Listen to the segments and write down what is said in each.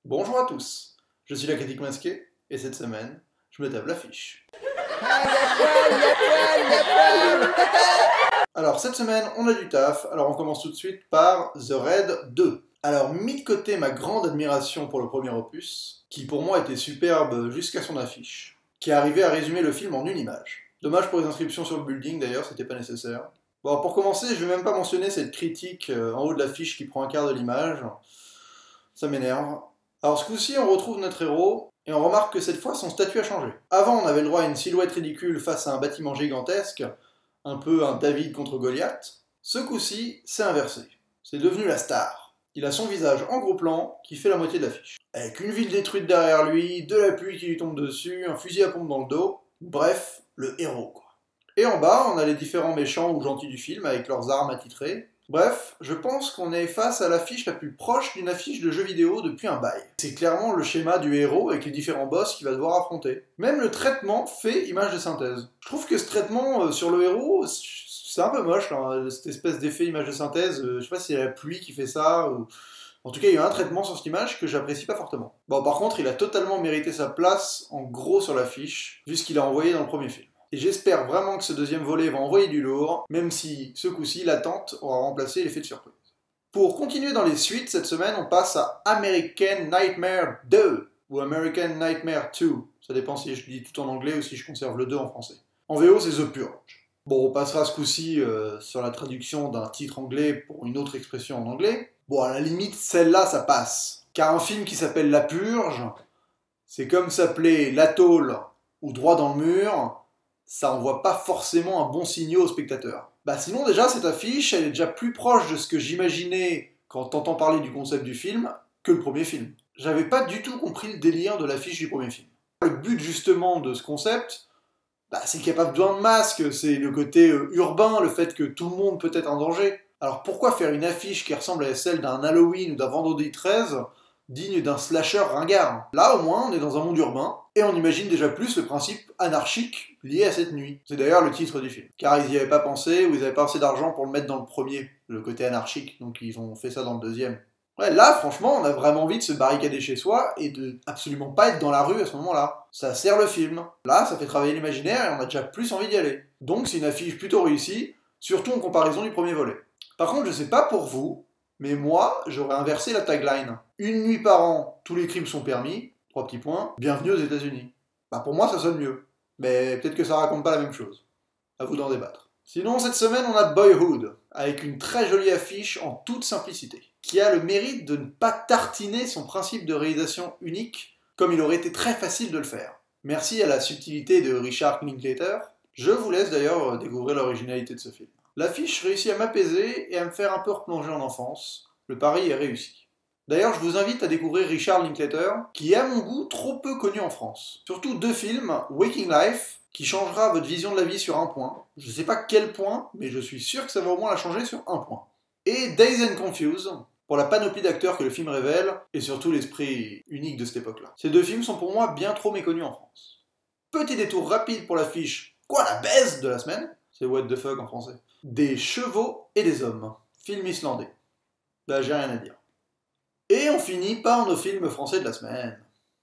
Bonjour à tous, je suis la critique masquée, et cette semaine, je me tape l'affiche. Alors cette semaine, on a du taf, alors on commence tout de suite par The Raid 2. Alors mis de côté ma grande admiration pour le premier opus, qui pour moi était superbe jusqu'à son affiche, qui arrivait à résumer le film en une image. Dommage pour les inscriptions sur le building d'ailleurs, c'était pas nécessaire. Bon, pour commencer, je vais même pas mentionner cette critique en haut de l'affiche qui prend un quart de l'image. Ça m'énerve. Alors ce coup-ci, on retrouve notre héros, et on remarque que cette fois, son statut a changé. Avant, on avait le droit à une silhouette ridicule face à un bâtiment gigantesque, un peu un David contre Goliath. Ce coup-ci, c'est inversé. C'est devenu la star. Il a son visage en gros plan, qui fait la moitié de l'affiche. Avec une ville détruite derrière lui, de la pluie qui lui tombe dessus, un fusil à pompe dans le dos, bref, le héros quoi. Et en bas, on a les différents méchants ou gentils du film, avec leurs armes attitrées. Bref, je pense qu'on est face à l'affiche la plus proche d'une affiche de jeu vidéo depuis un bail. C'est clairement le schéma du héros avec les différents boss qu'il va devoir affronter. Même le traitement fait image de synthèse. Je trouve que ce traitement sur le héros, c'est un peu moche, là, cette espèce d'effet image de synthèse. Je sais pas si c'est la pluie qui fait ça, ou... En tout cas, il y a un traitement sur cette image que j'apprécie pas fortement. Bon, par contre, il a totalement mérité sa place en gros sur l'affiche, vu ce qu'il a envoyé dans le premier film. Et j'espère vraiment que ce deuxième volet va envoyer du lourd, même si, ce coup-ci, l'attente aura remplacé l'effet de surprise. Pour continuer dans les suites, cette semaine, on passe à American Nightmare 2, ou American Nightmare 2, ça dépend si je dis tout en anglais ou si je conserve le 2 en français. En VO, c'est The Purge. Bon, on passera ce coup-ci sur la traduction d'un titre anglais pour une autre expression en anglais. Bon, à la limite, celle-là, ça passe. Car un film qui s'appelle La Purge, c'est comme s'appelait La Tôle ou Droit dans le mur, ça envoie pas forcément un bon signal au spectateur. Bah sinon déjà cette affiche, elle est déjà plus proche de ce que j'imaginais quand t'entends parler du concept du film que le premier film. J'avais pas du tout compris le délire de l'affiche du premier film. Le but justement de ce concept, bah, c'est qu'il n'y a pas besoin de masque, c'est le côté urbain, le fait que tout le monde peut être en danger. Alors pourquoi faire une affiche qui ressemble à celle d'un Halloween ou d'un Vendredi 13 digne d'un slasher ringard? Là au moins on est dans un monde urbain, et on imagine déjà plus le principe anarchique lié à cette nuit. C'est d'ailleurs le titre du film. Car ils n'y avaient pas pensé, ou ils avaient pas assez d'argent pour le mettre dans le premier, le côté anarchique, donc ils ont fait ça dans le deuxième. Ouais, là, franchement, on a vraiment envie de se barricader chez soi et de absolument pas être dans la rue à ce moment-là. Ça sert le film. Là, ça fait travailler l'imaginaire et on a déjà plus envie d'y aller. Donc c'est une affiche plutôt réussie, surtout en comparaison du premier volet. Par contre, je sais pas pour vous, mais moi, j'aurais inversé la tagline. Une nuit par an, tous les crimes sont permis, 3 petits points, bienvenue aux États-Unis. Bah pour moi, ça sonne mieux. Mais peut-être que ça raconte pas la même chose. À vous d'en débattre. Sinon, cette semaine, on a Boyhood, avec une très jolie affiche en toute simplicité, qui a le mérite de ne pas tartiner son principe de réalisation unique, comme il aurait été très facile de le faire. Merci à la subtilité de Richard Linklater. Je vous laisse d'ailleurs découvrir l'originalité de ce film. L'affiche réussit à m'apaiser et à me faire un peu replonger en enfance. Le pari est réussi. D'ailleurs, je vous invite à découvrir Richard Linklater, qui est à mon goût trop peu connu en France. Surtout 2 films, Waking Life, qui changera votre vision de la vie sur un point. Je sais pas quel point, mais je suis sûr que ça va au moins la changer sur un point. Et Dazed and Confused, pour la panoplie d'acteurs que le film révèle, et surtout l'esprit unique de cette époque-là. Ces 2 films sont pour moi bien trop méconnus en France. Petit détour rapide pour l'affiche, quoi la baisse de la semaine? C'est what the fuck en français. Des chevaux et des hommes. Film islandais. Bah j'ai rien à dire. Et on finit par nos films français de la semaine.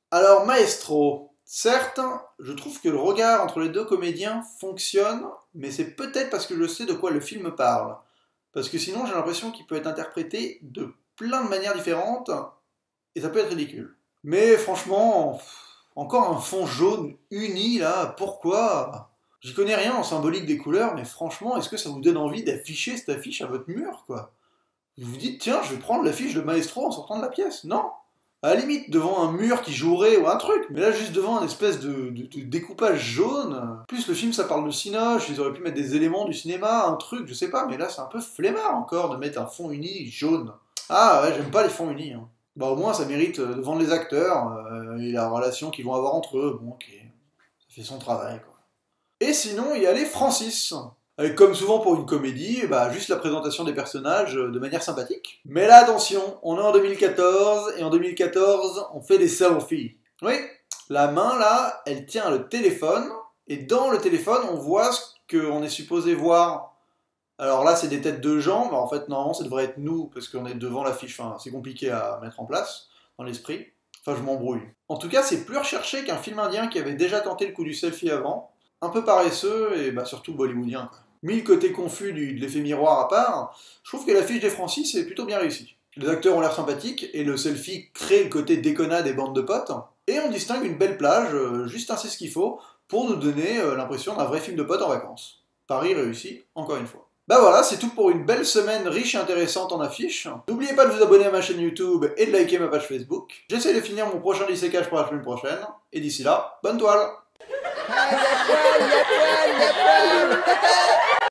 Alors Maestro, certes, je trouve que le regard entre les 2 comédiens fonctionne, mais c'est peut-être parce que je sais de quoi le film parle. Parce que sinon j'ai l'impression qu'il peut être interprété de plein de manières différentes, et ça peut être ridicule. Mais franchement, encore un fond jaune uni là, pourquoi? J'y connais rien en symbolique des couleurs, mais franchement, est-ce que ça vous donne envie d'afficher cette affiche à votre mur, quoi? Vous vous dites, tiens, je vais prendre l'affiche de Maestro en sortant de la pièce? Non. À la limite, devant un mur qui jouerait ou un truc, mais là, juste devant un espèce de découpage jaune. En plus, le film, ça parle de cinoche, ils auraient pu mettre des éléments du cinéma, un truc, je sais pas, mais là, c'est un peu flemmard encore de mettre un fond uni jaune. Ah ouais, j'aime pas les fonds unis. Hein. Bah au moins, ça mérite de vendre les acteurs et la relation qu'ils vont avoir entre eux. Bon, ok, ça fait son travail, quoi. Et sinon, il y a les Francis. Avec, comme souvent pour une comédie, bah, juste la présentation des personnages de manière sympathique. Mais là, attention, on est en 2014, et en 2014, on fait des selfies. Oui, la main, là, elle tient le téléphone, et dans le téléphone, on voit ce qu'on est supposé voir. Alors là, c'est des têtes de gens, mais en fait, normalement, ça devrait être nous, parce qu'on est devant l'affiche, enfin, c'est compliqué à mettre en place, dans l'esprit. Enfin, je m'embrouille. En tout cas, c'est plus recherché qu'un film indien qui avait déjà tenté le coup du selfie avant. Un peu paresseux et surtout bollywoodien, quoi. Mis le côté confus de l'effet miroir à part, je trouve que l'affiche des Francis est plutôt bien réussie. Les acteurs ont l'air sympathiques et le selfie crée le côté déconnade des bandes de potes. Et on distingue une belle plage, juste ainsi ce qu'il faut, pour nous donner l'impression d'un vrai film de potes en vacances. Paris réussi, encore une fois. Bah voilà, c'est tout pour une belle semaine riche et intéressante en affiches. N'oubliez pas de vous abonner à ma chaîne YouTube et de liker ma page Facebook. J'essaie de finir mon prochain lycée-cache pour la semaine prochaine. Et d'ici là, bonne toile!